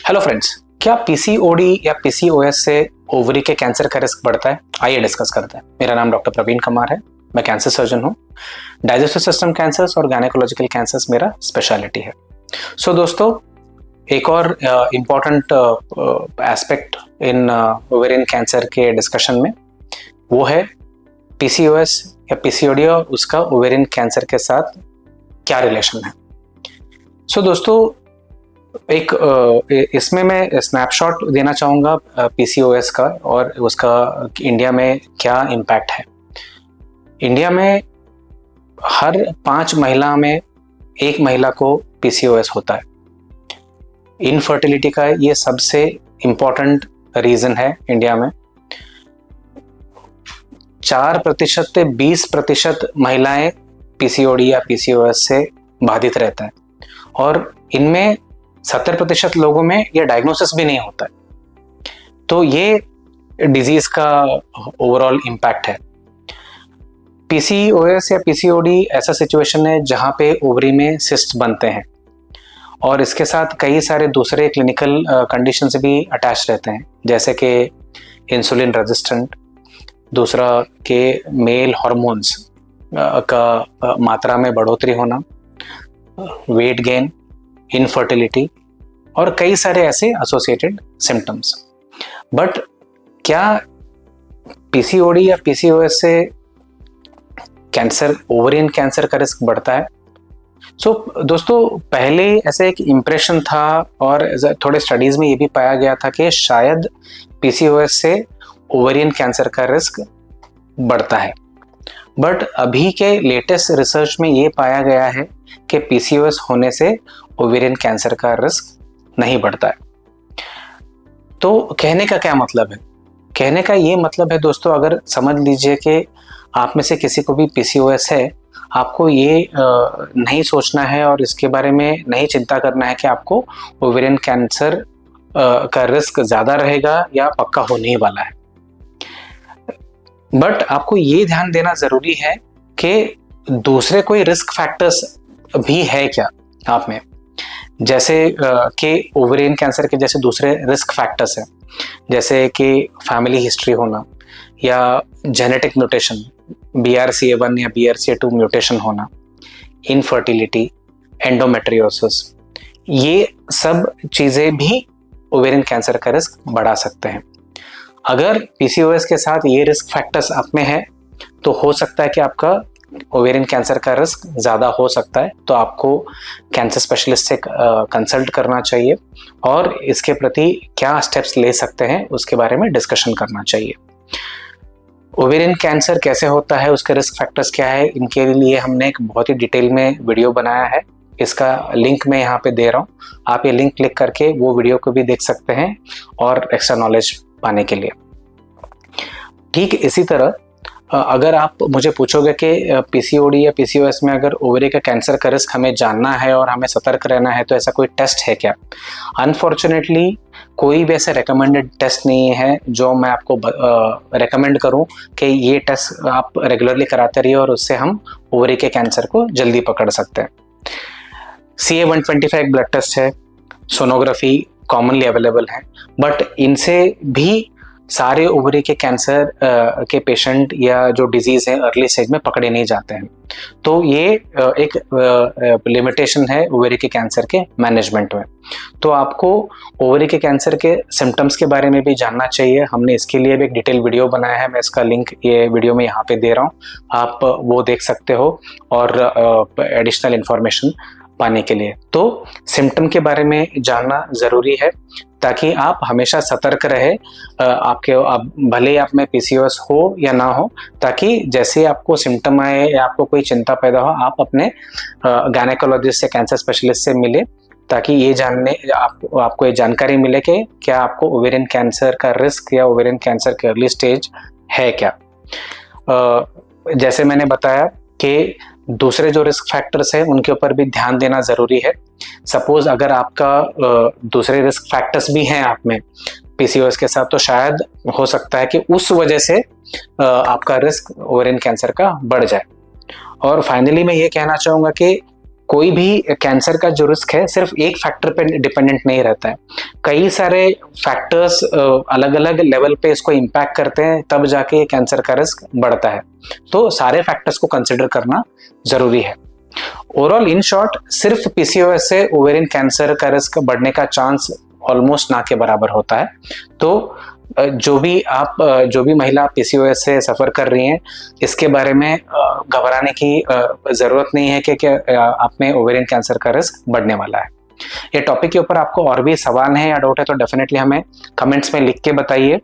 Hello friends, क्या PCOD या PCOS से ओवरी के कैंसर का रिस्क बढ़ता है? आइए डिस्कस करते हैं। मेरा नाम डॉक्टर प्रवीण कुमार है। मैं कैंसर सर्जन हूँ। डाइजेस्टिव सिस्टम कैंसर्स और गायनेकोलॉजिकल कैंसर्स मेरा स्पेशलिटी है। सो दोस्तों, एक और important aspect in ovarian cancer के डिस्कशन में वो है पीसीओएस या पीसीओडी और उसका ओवेरियन कैंसर के साथ क्या रिलेशन है। सो दोस्तों, एक इसमें मैं स्नैपशॉट देना चाहूँगा पीसीओएस का और उसका इंडिया में क्या इम्पैक्ट है। इंडिया में हर 5 महिला में 1 महिला को पीसीओएस होता है। इनफर्टिलिटी का ये सबसे इम्पोर्टेंट रीज़न है इंडिया में। 4% से 20% महिलाएं पीसीओडी या पीसीओएस से बाधित रहता है और इनमें 70% लोगों में यह डायग्नोसिस भी नहीं होता है। तो ये डिजीज का ओवरऑल इम्पैक्ट है। पीसीओएस या पीसीओडी ऐसा सिचुएशन है जहाँ पे ओवरी में सिस्ट बनते हैं और इसके साथ कई सारे दूसरे क्लिनिकल कंडीशंस भी अटैच रहते हैं, जैसे कि इंसुलिन रेजिस्टेंट, दूसरा के मेल हार्मोन्स का मात्रा में बढ़ोतरी होना, वेट गेन, इनफर्टिलिटी और कई सारे ऐसे एसोसिएटेड सिम्टम्स। बट क्या पीसीओडी या पीसीओएस से कैंसर, ओवरियन कैंसर का रिस्क बढ़ता है? सो दोस्तों, पहले ऐसे एक इम्प्रेशन था और थोड़े स्टडीज में ये भी पाया गया था कि शायद पीसीओएस से ओवरियन कैंसर का रिस्क बढ़ता है। बट अभी के लेटेस्ट रिसर्च में ये पाया गया है कि पीसीओएस होने से ओवेरियन कैंसर का रिस्क नहीं बढ़ता है। तो कहने का क्या मतलब है? कहने का ये मतलब है दोस्तों, अगर समझ लीजिए कि आप में से किसी को भी पीसीओएस है, आपको ये नहीं सोचना है और इसके बारे में नहीं चिंता करना है कि आपको ओवेरियन कैंसर का रिस्क ज़्यादा रहेगा या पक्का होने वाला है। बट आपको ये ध्यान देना ज़रूरी है कि दूसरे कोई रिस्क फैक्टर्स भी है क्या आप में, जैसे कि ओवेरियन कैंसर के जैसे दूसरे रिस्क फैक्टर्स हैं, जैसे कि फैमिली हिस्ट्री होना या जेनेटिक म्यूटेशन, BRCA1 या BRCA2 म्यूटेशन होना, इनफर्टिलिटी, एंडोमेट्रियोसिस, ये सब चीज़ें भी ओवेरियन कैंसर का रिस्क बढ़ा सकते हैं। अगर पीसीओएस के साथ ये रिस्क फैक्टर्स आप में है तो हो सकता है कि आपका ओवेरियन कैंसर का रिस्क ज़्यादा हो सकता है। तो आपको कैंसर स्पेशलिस्ट से कंसल्ट करना चाहिए और इसके प्रति क्या स्टेप्स ले सकते हैं उसके बारे में डिस्कशन करना चाहिए। ओवेरियन कैंसर कैसे होता है, उसके रिस्क फैक्टर्स क्या है, इनके लिए हमने एक बहुत ही डिटेल में वीडियो बनाया है। इसका लिंक मैं यहाँ पे दे रहा हूँ, आप ये लिंक क्लिक करके वो वीडियो को भी देख सकते हैं और एक्स्ट्रा नॉलेज पाने के लिए। ठीक इसी तरह अगर आप मुझे पूछोगे कि पीसीओडी या पीसीओएस में अगर ओवरी का कैंसर का रिस्क हमें जानना है और हमें सतर्क रहना है तो ऐसा कोई टेस्ट है क्या? अनफॉर्चुनेटली कोई भी ऐसा रिकमेंडेड टेस्ट नहीं है जो मैं आपको रेकमेंड करूं कि ये टेस्ट आप रेगुलरली कराते रहिए और उससे हम ओवरी के कैंसर को जल्दी पकड़ सकते हैं। CA-125 ब्लड टेस्ट है, सोनोग्राफी कॉमनली अवेलेबल है, बट इनसे भी सारे ओवरी के कैंसर के पेशेंट या जो डिजीज है अर्ली स्टेज में पकड़े नहीं जाते हैं। तो ये एक लिमिटेशन है ओवरी के कैंसर के मैनेजमेंट में। तो आपको ओवरी के कैंसर के सिम्टम्स के बारे में भी जानना चाहिए। हमने इसके लिए भी एक डिटेल वीडियो बनाया है, मैं इसका लिंक ये वीडियो में यहाँ पे दे रहा हूँ, आप वो देख सकते हो और एडिशनल इंफॉर्मेशन पाने के लिए। तो सिम्टम के बारे में जानना ज़रूरी है ताकि आप हमेशा सतर्क रहे, आप भले आप में पीसीओएस हो या ना हो, ताकि जैसे आपको सिम्टम आए या आपको कोई चिंता पैदा हो, आप अपने गायनेकोलॉजिस्ट से, कैंसर स्पेशलिस्ट से मिले ताकि ये जानने आपको ये जानकारी मिले कि क्या आपको ओवेरियन कैंसर का रिस्क या ओवेरियन कैंसर के अर्ली स्टेज है क्या। जैसे मैंने बताया कि दूसरे जो रिस्क फैक्टर्स हैं उनके ऊपर भी ध्यान देना ज़रूरी है। सपोज अगर आपका दूसरे रिस्क फैक्टर्स भी हैं आप में पीसीओएस के साथ, तो शायद हो सकता है कि उस वजह से आपका रिस्क ओवेरियन कैंसर का बढ़ जाए। और फाइनली मैं ये कहना चाहूँगा कि कोई भी कैंसर का जो रिस्क है सिर्फ एक फैक्टर पे डिपेंडेंट नहीं रहता है, कई सारे फैक्टर्स अलग अलग लेवल पे इसको इम्पैक्ट करते हैं, तब जाके कैंसर का रिस्क बढ़ता है। तो सारे फैक्टर्स को कंसिडर करना जरूरी है। ओवरऑल इन शॉर्ट, सिर्फ पीसीओएस से ओवेरियन कैंसर का रिस्क बढ़ने का चांस ऑलमोस्ट ना के बराबर होता है। तो जो भी महिला पीसीओएस से सफर कर रही हैं, इसके बारे में घबराने की जरूरत नहीं है कि आप में ओवेरियन कैंसर का रिस्क बढ़ने वाला है। ये टॉपिक के ऊपर आपको और भी सवाल है या डाउट है तो डेफिनेटली हमें कमेंट्स में लिख के बताइए।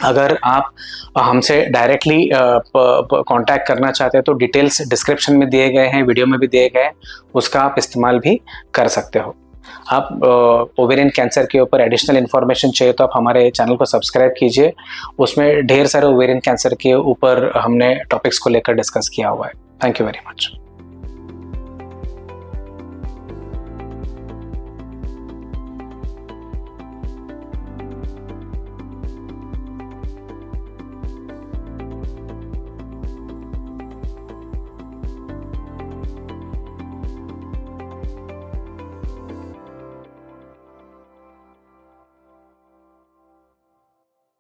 अगर आप हमसे डायरेक्टली कांटेक्ट करना चाहते हैं तो डिटेल्स डिस्क्रिप्शन में दिए गए हैं, वीडियो में भी दिए गए हैं, उसका आप इस्तेमाल भी कर सकते हो। आप ओवेरियन कैंसर के ऊपर एडिशनल इन्फॉर्मेशन चाहिए तो आप हमारे चैनल को सब्सक्राइब कीजिए, उसमें ढेर सारे ओवेरियन कैंसर के ऊपर हमने टॉपिक्स को लेकर डिस्कस किया हुआ है। Thank you very much.